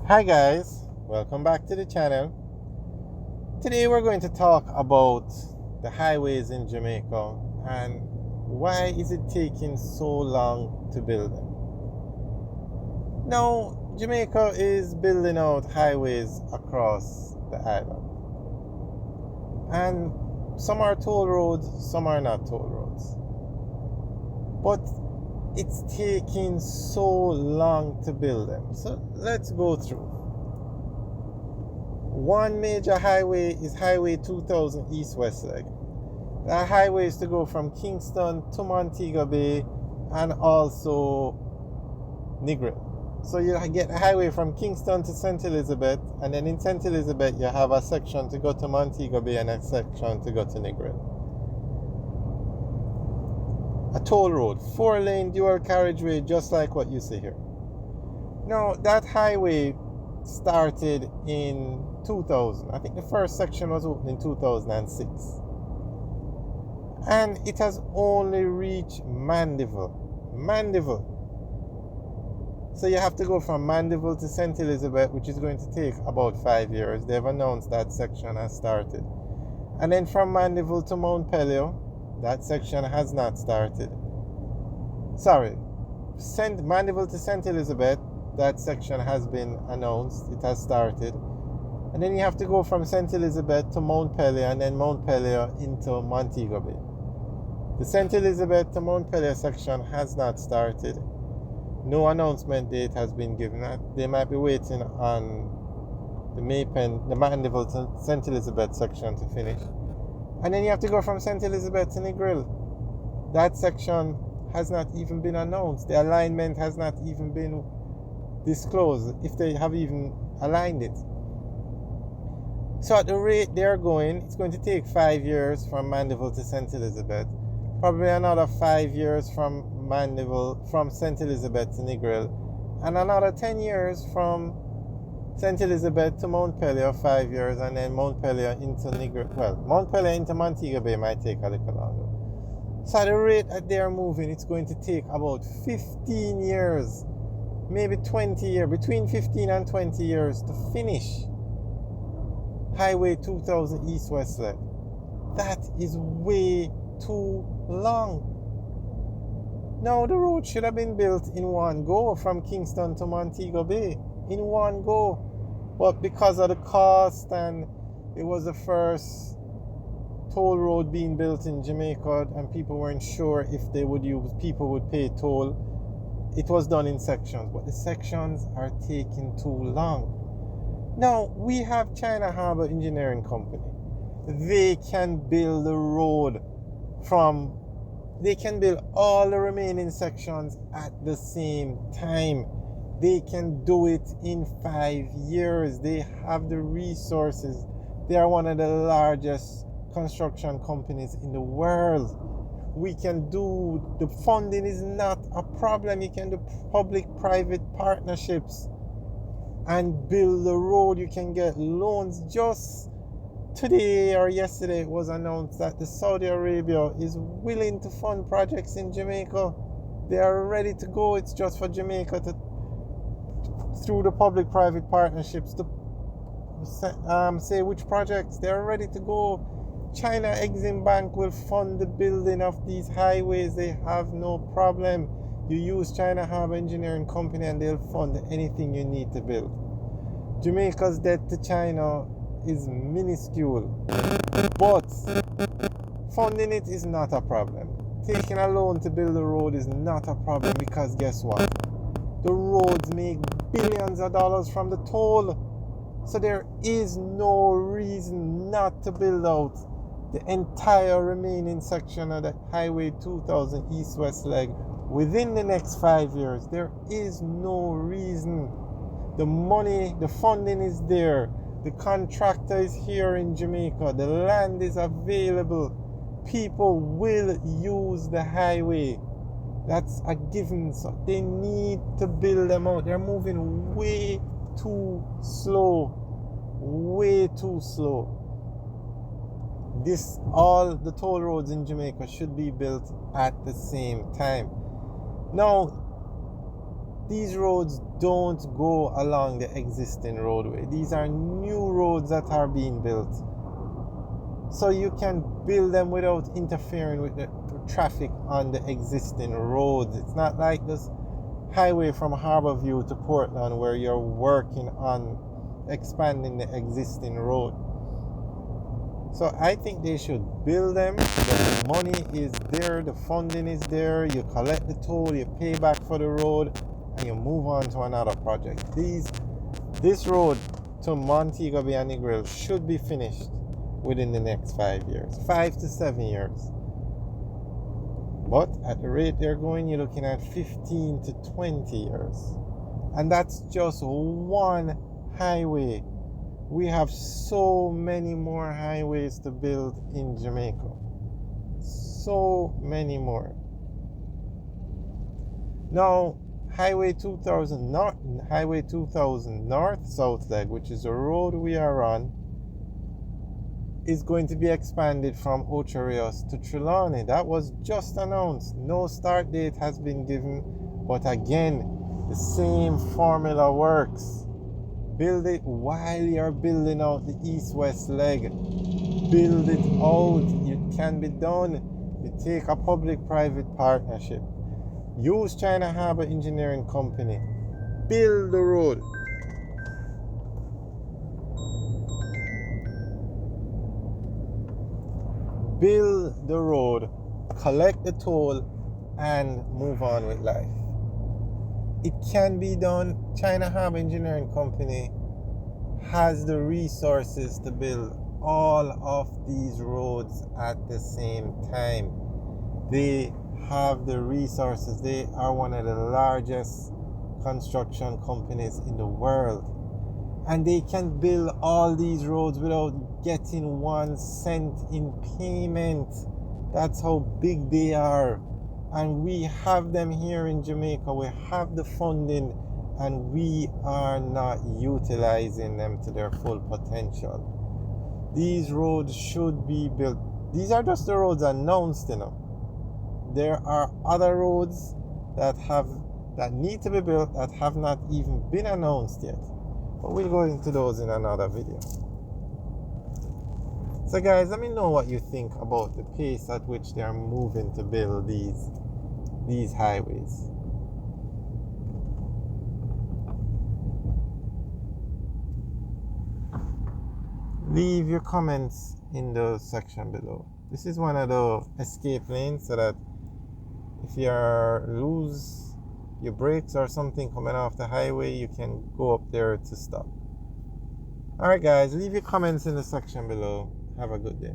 Hi guys, welcome back to the channel. Today we're going to talk about the highways in Jamaica and why is it taking so long to build them. Now, Jamaica is building out highways across the island. And some are toll roads, some are not toll roads. But it's taking so long to build them. So let's go through. One major highway is Highway 2000 East-West leg. That highway is to go from Kingston to Montego Bay and also Negril. So you get a highway from Kingston to St. Elizabeth, and then in St. Elizabeth you have a section to go to Montego Bay and a section to go to Negril. A toll road, 4-lane dual carriageway, just like what you see here. Now that highway started in 2000. I think the first section was opened in 2006. And it has only reached Mandeville. So you have to go from Mandeville to St. Elizabeth, which is going to take about 5 years. They've announced that section has started. And then from Mandeville to Mount Peleo, that section has not started. Sorry, Mandeville to St. Elizabeth, that section has been announced. It has started. And then you have to go from St. Elizabeth to Mount Peleo and then Mount Peleo into Montego Bay. The St. Elizabeth to Mount Peleo section has not started. No announcement date has been given. They might be waiting on the Mandeville to St. Elizabeth section to finish. And then you have to go from St. Elizabeth to Negril. That section has not even been announced. The alignment has not even been disclosed, if they have even aligned it. So at the rate they're going, it's going to take 5 years from Mandeville to St. Elizabeth. Probably another 5 years from St. Elizabeth to Negril. And another 10 years from St. Elizabeth to Mount Peleo, 5 years, and then Mount Peleo into Negril. Well, Mount Peleo into Montego Bay might take a little longer. So at the rate that they're moving, it's going to take about 15 years, maybe 20 years, between 15 and 20 years to finish Highway 2000 East-West leg. That is way too long. Now the road should have been built in one go from Kingston to Montego Bay, in one go. But because of the cost, and it was the first toll road being built in Jamaica and people weren't sure if people would pay toll, it was done in sections, but the sections are taking too long. Now, we have China Harbour Engineering Company. They can build a road they can build all the remaining sections at the same time. They can do it in 5 years. They have the resources. They are one of the largest construction companies in the world. The funding is not a problem. You can do public-private partnerships and build the road. You can get loans. Just today or yesterday it was announced that the Saudi Arabia is willing to fund projects in Jamaica. They are ready to go. It's just for Jamaica through the public-private partnerships to say which projects they are ready to go. China Exim Bank will fund the building of these highways. They have no problem. You use China Harbour Engineering Company and they'll fund anything you need to build. Jamaica's debt to China is minuscule, but funding it is not a problem. Taking a loan to build a road is not a problem, because guess what? The roads make billions of dollars from the toll. So there is no reason not to build out the entire remaining section of the Highway 2000 East-West leg within the next 5 years. There is no reason. The money, the funding is there. The contractor is here in Jamaica. The land is available. People will use the highway. That's a given. So they need to build them out. They're moving way too slow. Way too slow. All the toll roads in Jamaica should be built at the same time. Now, these roads don't go along the existing roadway. These are new roads that are being built. So you can build them without interfering with the traffic on the existing roads. It's not like this highway from Harborview to Portland where you're working on expanding the existing road. So I think they should build them. The money is there, the funding is there, you collect the toll, you pay back for the road, and you move on to another project. This road to Montego Bay and Negril should be finished within the next 5 years, 5 to 7 years. But at the rate they're going, you're looking at 15 to 20 years. And that's just one highway. We have so many more highways to build in Jamaica. So many more. Now, Highway 2000 North-South leg, which is the road we are on, is going to be expanded from Ocho Rios to Trelawney. That was just announced. No start date has been given, but again, the same formula works. Build it while you're building out the east-west leg. Build it out. It can be done. You take a public-private partnership. Use China Harbour Engineering Company. Build the road. Build the road, collect the toll, and move on with life. It can be done. China Harbour Engineering Company has the resources to build all of these roads at the same time. They have the resources. They are one of the largest construction companies in the world. And they can build all these roads without getting 1 cent in payment. That's how big they are. And we have them here in Jamaica. We have the funding, and we are not utilizing them to their full potential. These roads should be built. These are just the roads announced, There are other roads that need to be built that have not even been announced yet. But we'll go into those in another video. So guys, let me know what you think about the pace at which they are moving to build these highways. Leave your comments in the section below. This is one of the escape lanes, so that if you lose your brakes or something coming off the highway, you can go up there to stop. Alright guys, leave your comments in the section below. Have a good day.